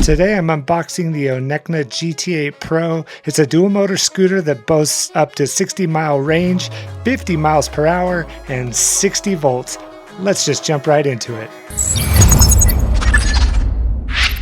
Today I'm unboxing the ONECNA GT8 Pro. It's a dual motor scooter that boasts up to 60-mile range, 50 miles per hour, and 60 volts. Let's just jump right into it.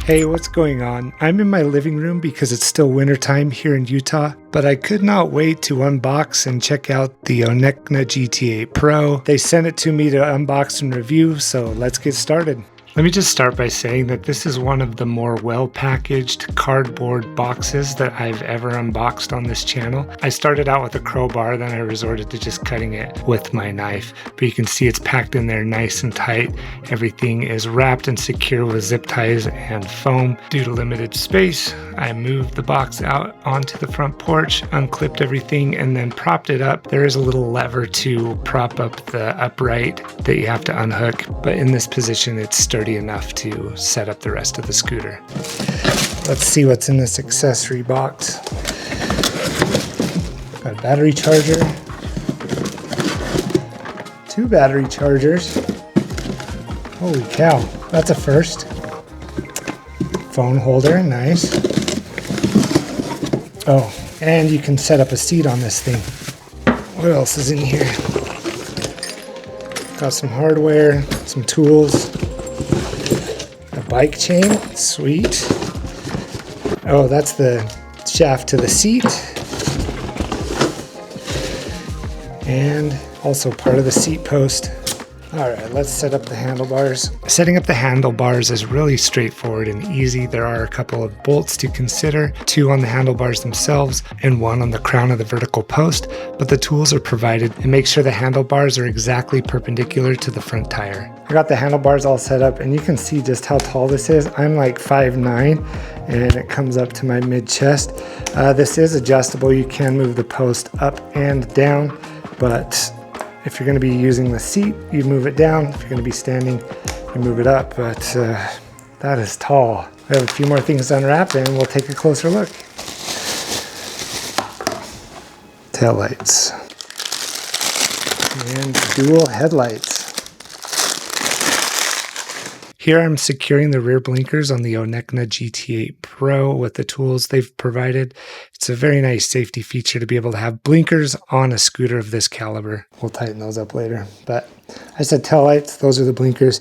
Hey, what's going on? I'm in my living room because it's still wintertime here in Utah, but I could not wait to unbox and check out the ONECNA GT8 Pro. They sent it to me to unbox and review, so let's get started. Let me just start by saying that this is one of the more well-packaged cardboard boxes that I've ever unboxed on this channel. I started out with a crowbar, then I resorted to just cutting it with my knife. But you can see it's packed in there nice and tight. Everything is wrapped and secure with zip ties and foam. Due to limited space, I moved the box out onto the front porch, unclipped everything, and then propped it up. There is a little lever to prop up the upright that you have to unhook, but in this position it's sturdy enough to set up the rest of the scooter. Let's see what's in this accessory box. Got a battery charger, 2 battery chargers. Holy cow, that's a first. Phone holder, nice. Oh, and you can set up a seat on this thing. What else is in here? Got some hardware, some tools. Bike chain, sweet. Oh, that's the shaft to the seat. And also part of the seat post. All right, let's set up the handlebars. Setting up the handlebars is really straightforward and easy. There are a couple of bolts to consider, 2 on the handlebars themselves and 1 on the crown of the vertical post, but the tools are provided and make sure the handlebars are exactly perpendicular to the front tire. I got the handlebars all set up and you can see just how tall this is. I'm like 5'9" and it comes up to my mid-chest. This is adjustable. You can move the post up and down, but if you're going to be using the seat, you move it down. If you're going to be standing, you move it up. But that is tall. We have a few more things to unwrap and we'll take a closer look. Tail lights. And dual headlights. Here I'm securing the rear blinkers on the ONECNA GT8 Pro with the tools they've provided. It's a very nice safety feature to be able to have blinkers on a scooter of this caliber. We'll tighten those up later. But I said tail lights, those are the blinkers.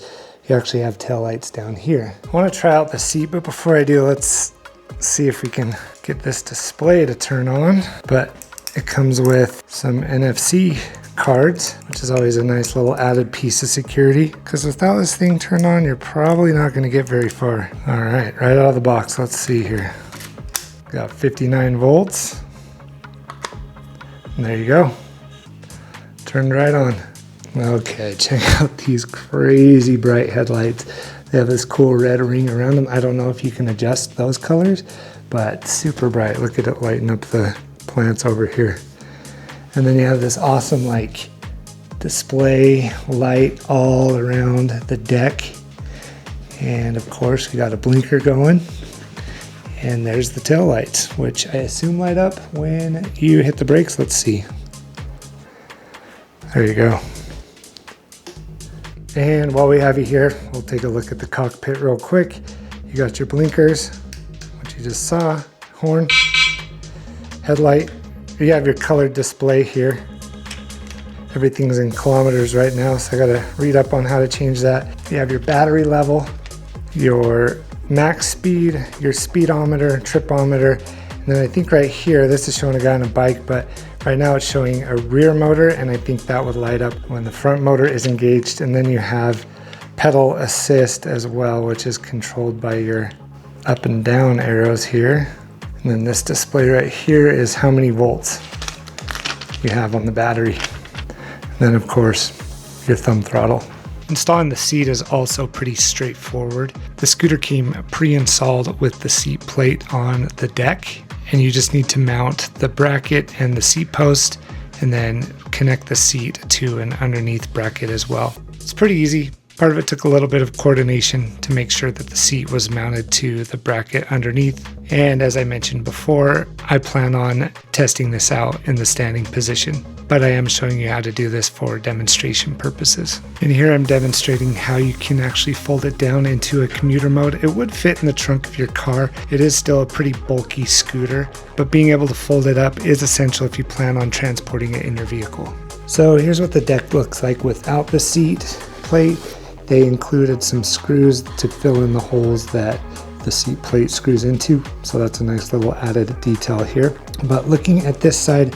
You actually have tail lights down here. I want to try out the seat, but before I do, let's see if we can get this display to turn on. But it comes with some NFC cards, which is always a nice little added piece of security, because without this thing turned on, you're probably not going to get very far. All right, right out of the box, let's see here. Got 59 volts. And there you go. Turned right on. Okay, check out these crazy bright headlights. They have this cool red ring around them. I don't know if you can adjust those colors, but super bright. Look at it lighting up the plants over here. And then you have this awesome like display light all around the deck. And of course we got a blinker going. And there's the tail lights, which I assume light up when you hit the brakes. Let's see. There you go. And while we have you here, we'll take a look at the cockpit real quick. You got your blinkers, which you just saw, horn, headlight. You have your colored display here. Everything's in kilometers right now, so I gotta read up on how to change that. You have your battery level, your max speed, your speedometer, tripometer, and then I think right here, this is showing a guy on a bike, but right now it's showing a rear motor, and I think that would light up when the front motor is engaged. And then you have pedal assist as well, which is controlled by your up and down arrows here. And then this display right here is how many volts you have on the battery. And then of course, your thumb throttle. Installing the seat is also pretty straightforward. The scooter came pre-installed with the seat plate on the deck, and you just need to mount the bracket and the seat post and then connect the seat to an underneath bracket as well. It's pretty easy. Part of it took a little bit of coordination to make sure that the seat was mounted to the bracket underneath And as I mentioned before, I plan on testing this out in the standing position, but I am showing you how to do this for demonstration purposes. And here I'm demonstrating how you can actually fold it down into a commuter mode. It would fit in the trunk of your car. It is still a pretty bulky scooter, but being able to fold it up is essential if you plan on transporting it in your vehicle. So here's what the deck looks like without the seat plate. They included some screws to fill in the holes that the seat plate screws into, so that's a nice little added detail here. But looking at this side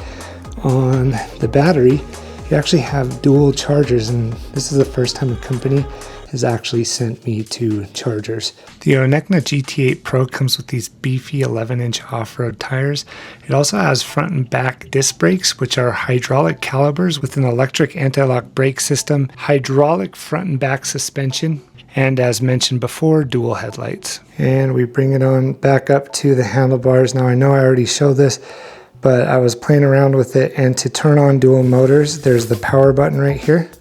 on the battery, you actually have dual chargers, and this is the first time a company has actually sent me two chargers. The ONECNA GT8 Pro comes with these beefy 11-inch off-road tires. It also has front and back disc brakes, which are hydraulic calibers with an electric anti-lock brake system, hydraulic front and back suspension, and as mentioned before, dual headlights. And we bring it on back up to the handlebars. Now I know I already showed this, but I was playing around with it, and to turn on dual motors, there's the power button right here.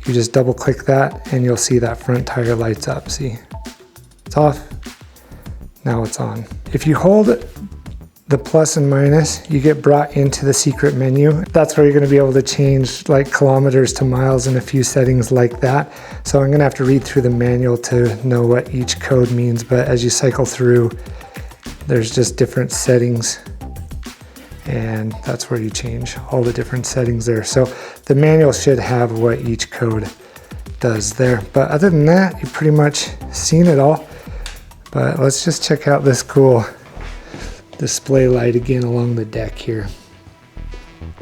You just double click that and you'll see that front tire lights up. See, it's off, now it's on. If you hold the plus and minus, you get brought into the secret menu. That's where you're going to be able to change like kilometers to miles and a few settings like that. So I'm going to have to read through the manual to know what each code means, but as you cycle through, there's just different settings, and that's where you change all the different settings there. So the manual should have what each code does there. But other than that, you've pretty much seen it all. But let's just check out this cool display light again along the deck here.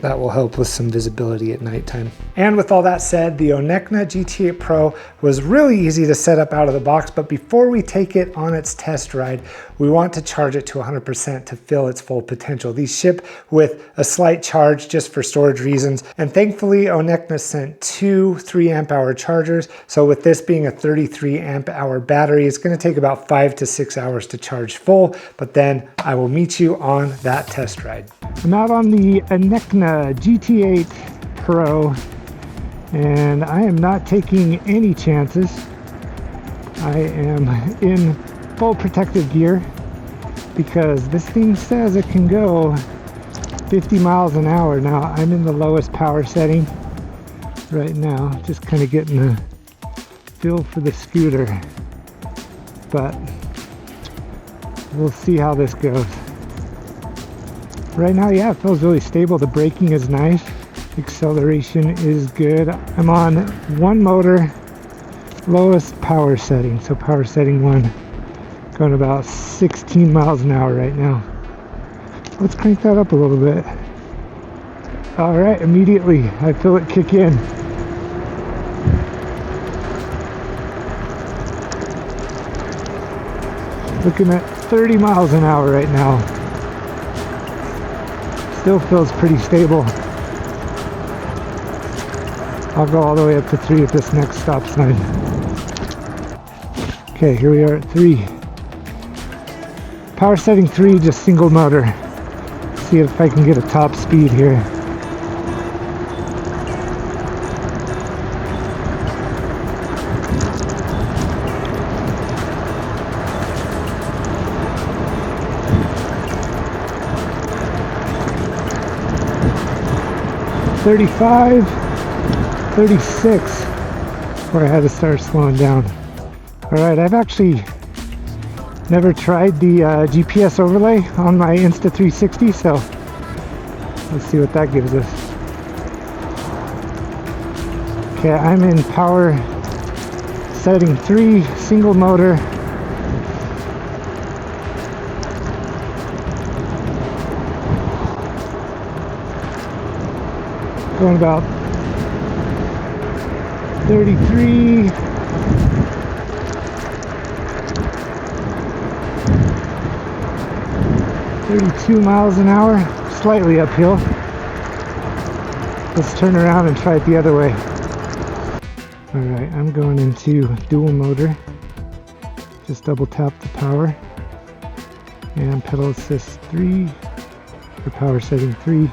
That will help with some visibility at nighttime. And with all that said, the ONECNA GT8 Pro was really easy to set up out of the box, but before we take it on its test ride, we want to charge it to 100% to fill its full potential. These ship with a slight charge just for storage reasons, and thankfully ONECNA sent two 3 amp hour chargers, so with this being a 33 amp hour battery, it's going to take about 5 to 6 hours to charge full, but then I will meet you on that test ride. I'm out on the ONECNA GT8 Pro, and I am not taking any chances. I am in full protective gear because this thing says it can go 50 miles an hour. Now I'm in the lowest power setting right now, just kind of getting the feel for the scooter, but we'll see how this goes. Right now, yeah, it feels really stable. The braking is nice. Acceleration is good. I'm on one motor, lowest power setting. So power setting 1, going about 16 miles an hour right now. Let's crank that up a little bit. All right, immediately I feel it kick in. Looking at 30 miles an hour right now. Still feels pretty stable. I'll go all the way up to 3 at this next stop sign. Okay, here we are at 3. Power setting 3, just single motor. See if I can get a top speed here. $35, $36, where I had to start slowing down. Alright, I've actually never tried the GPS overlay on my Insta360, so let's see what that gives us. Okay, I'm in power setting 3, single motor. Going about 33, 32 miles an hour, slightly uphill. Let's turn around and try it the other way. Alright, I'm going into dual motor. Just double tap the power. And pedal assist 3, or power setting 3.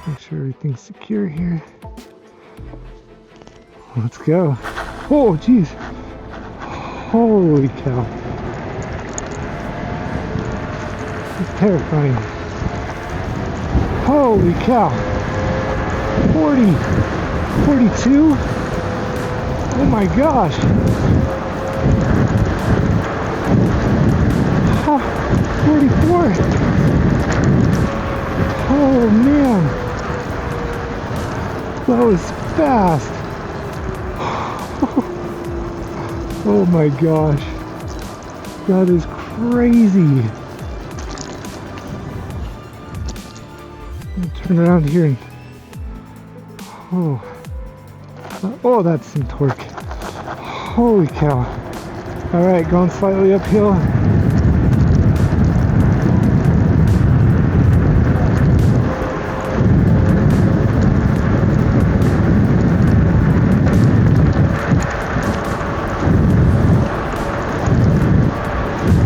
Make sure everything's secure here. Let's go. Oh, geez. Holy cow. It's terrifying. Holy cow. 40, 42. Oh my gosh. 44. Oh man. That was fast. Oh my gosh. That is crazy. Turn around here and oh, that's some torque. Holy cow. All right, going slightly uphill.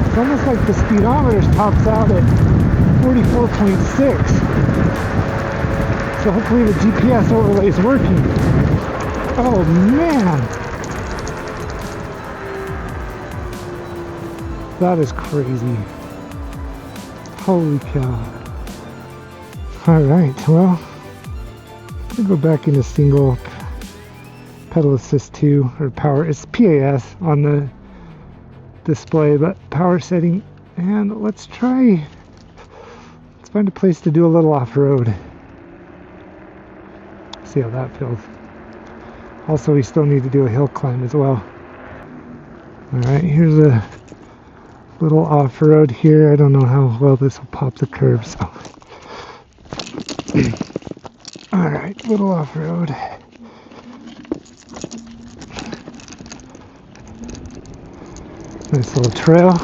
It's almost like the speedometer tops out at 44.6. So hopefully the GPS overlay is working. Oh man! That is crazy. Holy cow. Alright, well, I'm gonna go back into single pedal assist 2, or power, it's PAS on the display, but power setting, and let's find a place to do a little off-road. See how that feels. Also, we still need to do a hill climb as well. Alright, here's a little off-road here. I don't know how well this will pop the curb, so. Alright, little off-road. Nice little trail.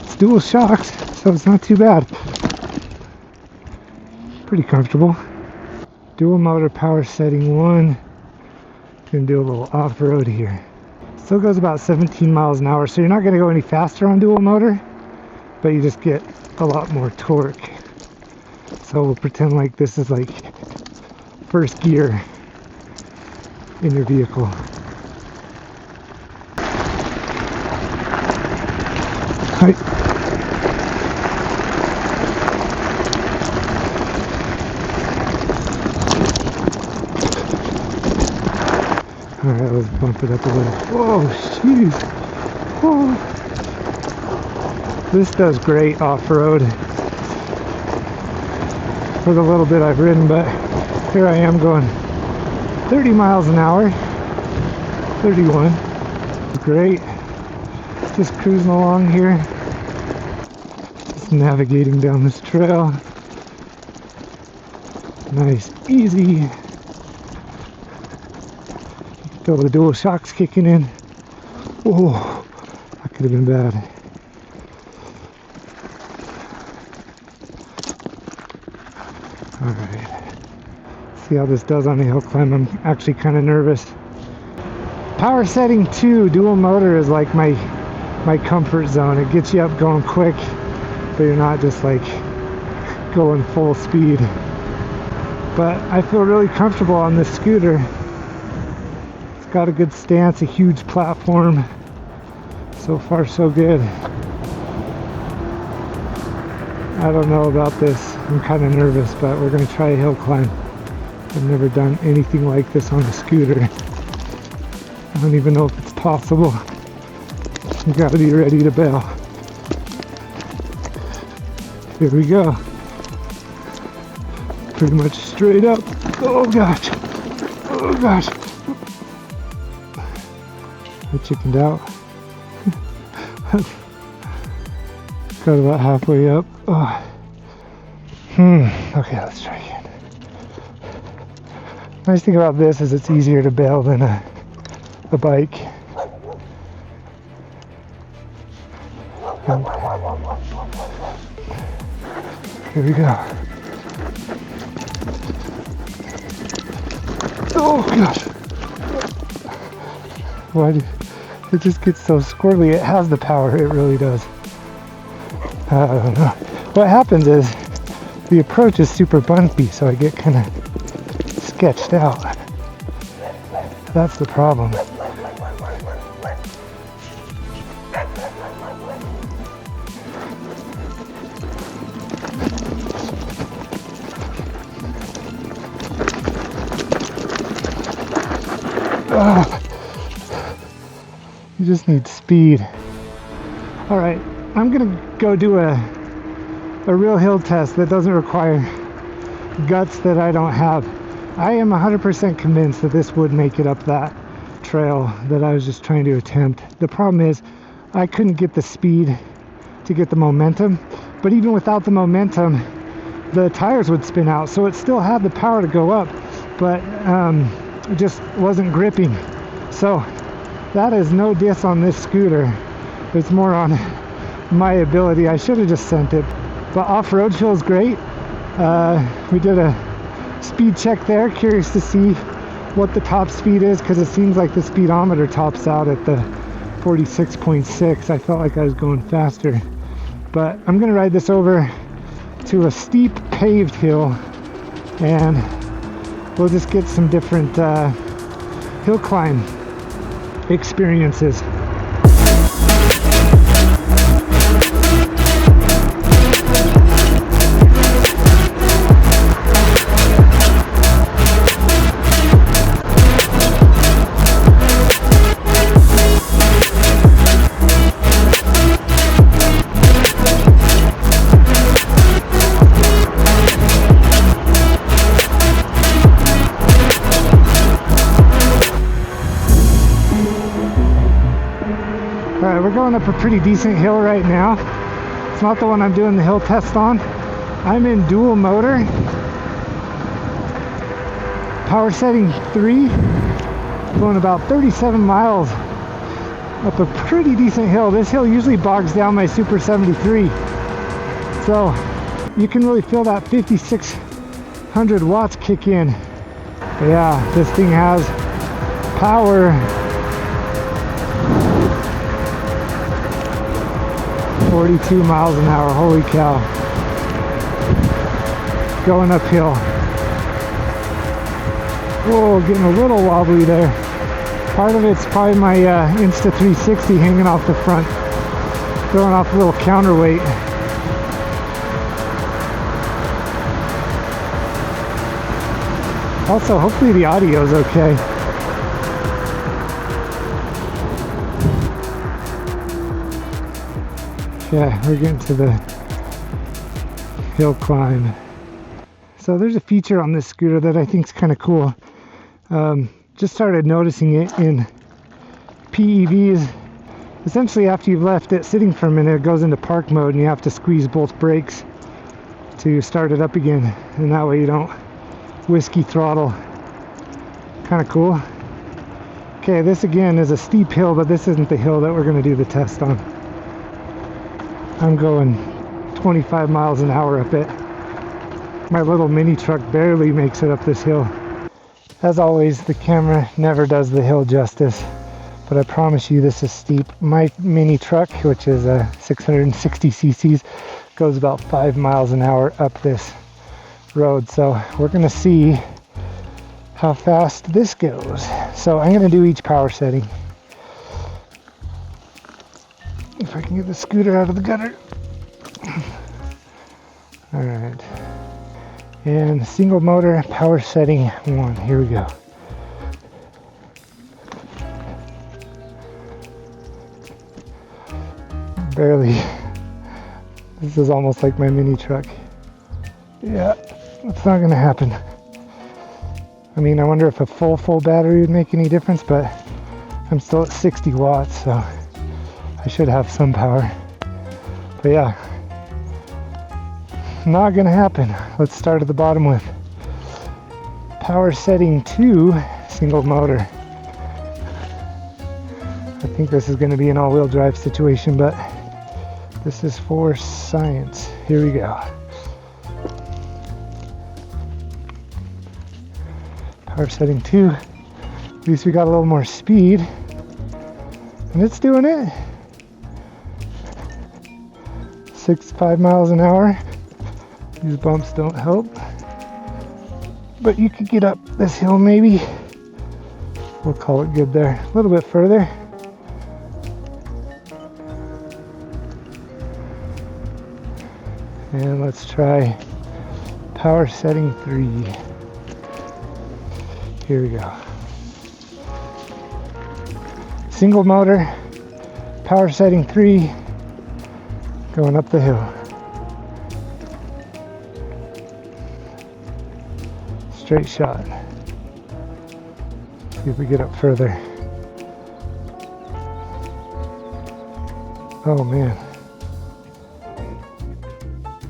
It's dual shocks, so it's not too bad. Pretty comfortable. Dual motor power setting 1. Gonna do a little off-road here. Still goes about 17 miles an hour, so you're not gonna go any faster on dual motor, but you just get a lot more torque. So we'll pretend like this is like first gear in your vehicle. Hi. Alright, let's bump it up a little. Whoa, jeez. Whoa. This does great off-road for the little bit I've ridden, but here I am going 30 miles an hour. 31. Great. Just cruising along here. Just navigating down this trail. Nice, easy. Feel the dual shocks kicking in. Oh, that could have been bad. Alright. See how this does on a hill climb. I'm actually kind of nervous. Power setting 2, dual motor is like my comfort zone. It gets you up going quick, but you're not just like going full speed. But I feel really comfortable on this scooter. Got a good stance, a huge platform. So far so good. I don't know about this. I'm kind of nervous, but we're going to try a hill climb. I've never done anything like this on a scooter. I don't even know if it's possible. You got to be ready to bail. Here we go. Pretty much straight up. Oh gosh. Oh gosh. I chickened out. Got about halfway up. Oh. Okay, let's try again. Nice thing about this is it's easier to bail than a bike. Here we go. Oh gosh. Why do it just gets so squirrely? It has the power, it really does. I don't know. What happens is the approach is super bumpy, so I get kind of sketched out. That's the problem. You just need speed. All right, I'm gonna go do a real hill test that doesn't require guts that I don't have. I am 100% convinced that this would make it up that trail that I was just trying to attempt. The problem is I couldn't get the speed to get the momentum, but even without the momentum, the tires would spin out. So it still had the power to go up, but it just wasn't gripping. So that is no diss on this scooter. It's more on my ability. I should have just sent it. But off-road feels great. We did a speed check there. Curious to see what the top speed is, because it seems like the speedometer tops out at the 46.6. I felt like I was going faster. But I'm going to ride this over to a steep paved hill, and we'll just get some different hill climb experiences. Alright, we're going up a pretty decent hill right now. It's not the one I'm doing the hill test on. I'm in dual motor. Power setting 3. Going about 37 miles up a pretty decent hill. This hill usually bogs down my Super 73. So you can really feel that 5,600 watts kick in. But yeah, this thing has power. 42 miles an hour, holy cow. Going uphill. Whoa, getting a little wobbly there. Part of it's probably my Insta360 hanging off the front, throwing off a little counterweight. Also, hopefully the audio is okay. Yeah, we're getting to the hill climb. So there's a feature on this scooter that I think is kind of cool. Just started noticing it in PEVs. Essentially, after you've left it sitting for a minute, it goes into park mode and you have to squeeze both brakes to start it up again. And that way you don't whiskey throttle. Kind of cool. Okay, this again is a steep hill, but this isn't the hill that we're going to do the test on. I'm going 25 miles an hour up it. My little mini truck barely makes it up this hill. As always, the camera never does the hill justice, but I promise you this is steep. My mini truck, which is a 660 cc's, goes about 5 miles an hour up this road. So we're gonna see how fast this goes. So I'm gonna do each power setting. If I can get the scooter out of the gutter. All right. And single motor power setting 1. Here we go. Barely. This is almost like my mini truck. Yeah, it's not gonna happen. I mean, I wonder if a full battery would make any difference, but I'm still at 60 watts, so I should have some power. But yeah, not gonna happen. Let's start at the bottom with power setting 2, single motor. I think this is gonna be an all-wheel drive situation, but this is for science. Here we go. Power setting 2. At least we got a little more speed. And it's doing it. 5 miles an hour. These bumps don't help. But you could get up this hill maybe. We'll call it good there. A little bit further. And let's try power setting 3. Here we go. Single motor, power setting 3, going up the hill. Straight shot. See if we get up further. Oh man.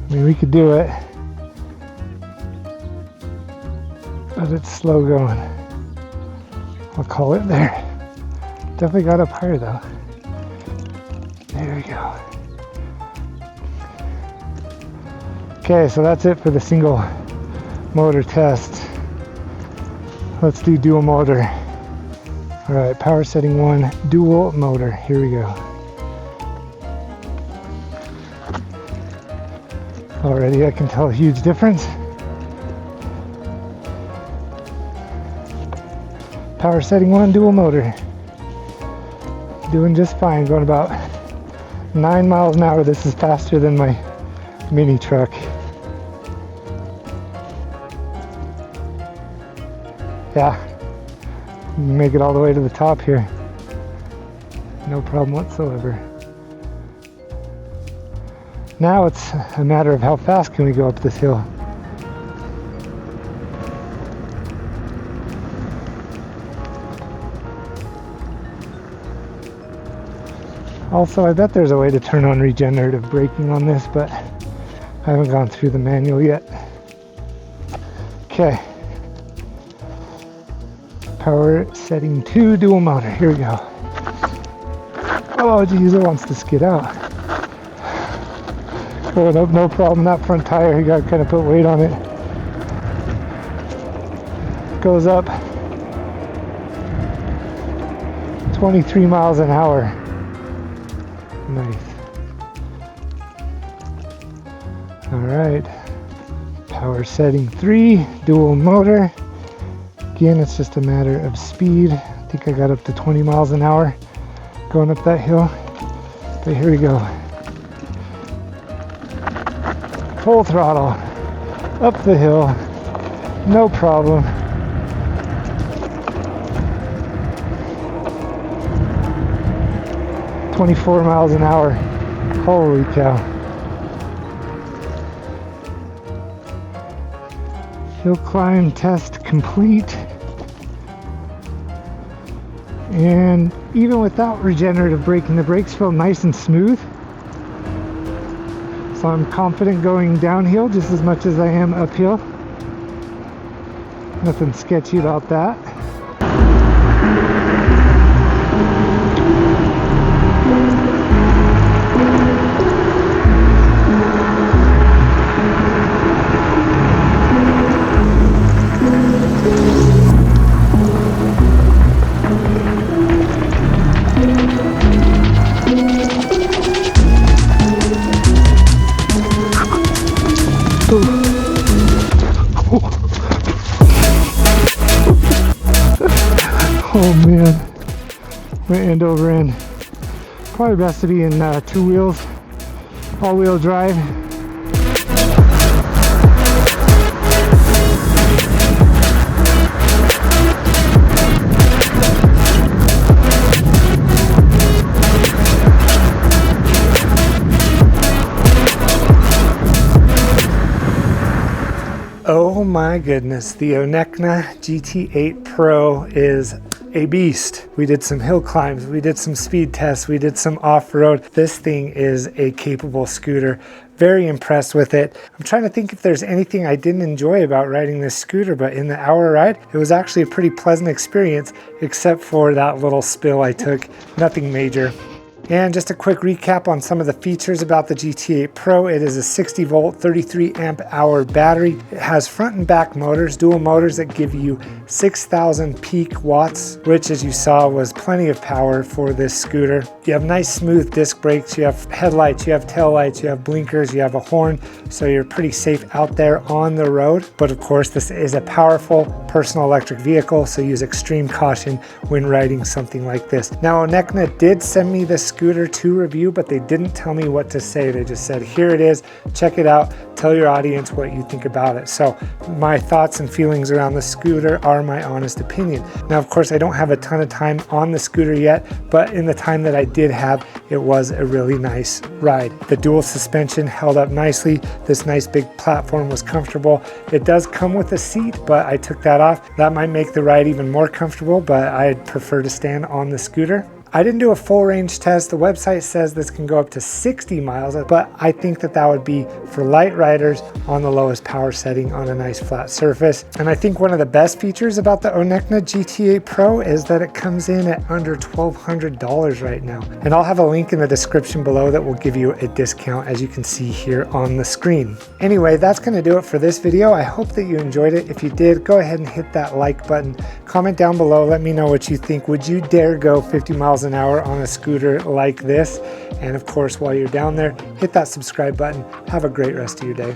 I mean, we could do it, but it's slow going. I'll call it there. Definitely got up higher though. There we go. Okay, so that's it for the single motor test. Let's do dual motor. All right, power setting 1, dual motor. Here we go. Already I can tell a huge difference. Power setting 1, dual motor. Doing just fine, going about 9 miles an hour. This is faster than my mini truck. Yeah, make it all the way to the top here. No problem whatsoever. Now it's a matter of how fast can we go up this hill. Also, I bet there's a way to turn on regenerative braking on this, but I haven't gone through the manual yet. Okay. Power setting 2, dual motor. Here we go. Oh geez, it wants to skid out. Going up, no problem. That front tire, you got to kind of put weight on it. Goes up 23 miles an hour. Nice. All right. Power setting 3, dual motor. Again, it's just a matter of speed. I think I got up to 20 miles an hour going up that hill. But here we go. Full throttle, up the hill, no problem. "24 miles an hour. Holy cow. Hill climb test complete. And even without regenerative braking, the brakes feel nice and smooth. So I'm confident going downhill just as much as I am uphill. Nothing sketchy about that. Oh man, went end over end. Probably best to be in 2 wheels, all-wheel drive. Oh my goodness, the ONECNA GT8 Pro is a beast. We did some hill climbs, we did some speed tests, we did some off-road. This thing is a capable scooter. Very impressed with it. I'm trying to think if there's anything I didn't enjoy about riding this scooter, but in the hour ride, it was actually a pretty pleasant experience, except for that little spill I took. Nothing major. And just a quick recap on some of the features about the GT8 Pro. It is a 60 volt, 33 amp hour battery. It has front and back motors, dual motors that give you 6,000 peak watts, which as you saw was plenty of power for this scooter. You have nice smooth disc brakes, you have headlights, you have tail lights, you have blinkers, you have a horn, so you're pretty safe out there on the road. But of course, this is a powerful personal electric vehicle, so use extreme caution when riding something like this. Now, ONECNA did send me this scooter to review, but they didn't tell me what to say. They just said, here it is, check it out, tell your audience what you think about it. So my thoughts and feelings around the scooter are my honest opinion. Now, of course, I don't have a ton of time on the scooter yet, but in the time that I did have, it was a really nice ride. The dual suspension held up nicely. This nice big platform was comfortable. It does come with a seat, but I took that off. That might make the ride even more comfortable, but I'd prefer to stand on the scooter. I didn't do a full range test. The website says this can go up to 60 miles, but I think that that would be for light riders on the lowest power setting on a nice flat surface. And I think one of the best features about the ONECNA GT8 Pro is that it comes in at under $1,200 right now. And I'll have a link in the description below that will give you a discount, as you can see here on the screen. Anyway, that's going to do it for this video. I hope that you enjoyed it. If you did, go ahead and hit that like button. Comment down below. Let me know what you think. Would you dare go 50 miles an hour on a scooter like this? And of course, while you're down there, hit that subscribe button. Have a great rest of your day.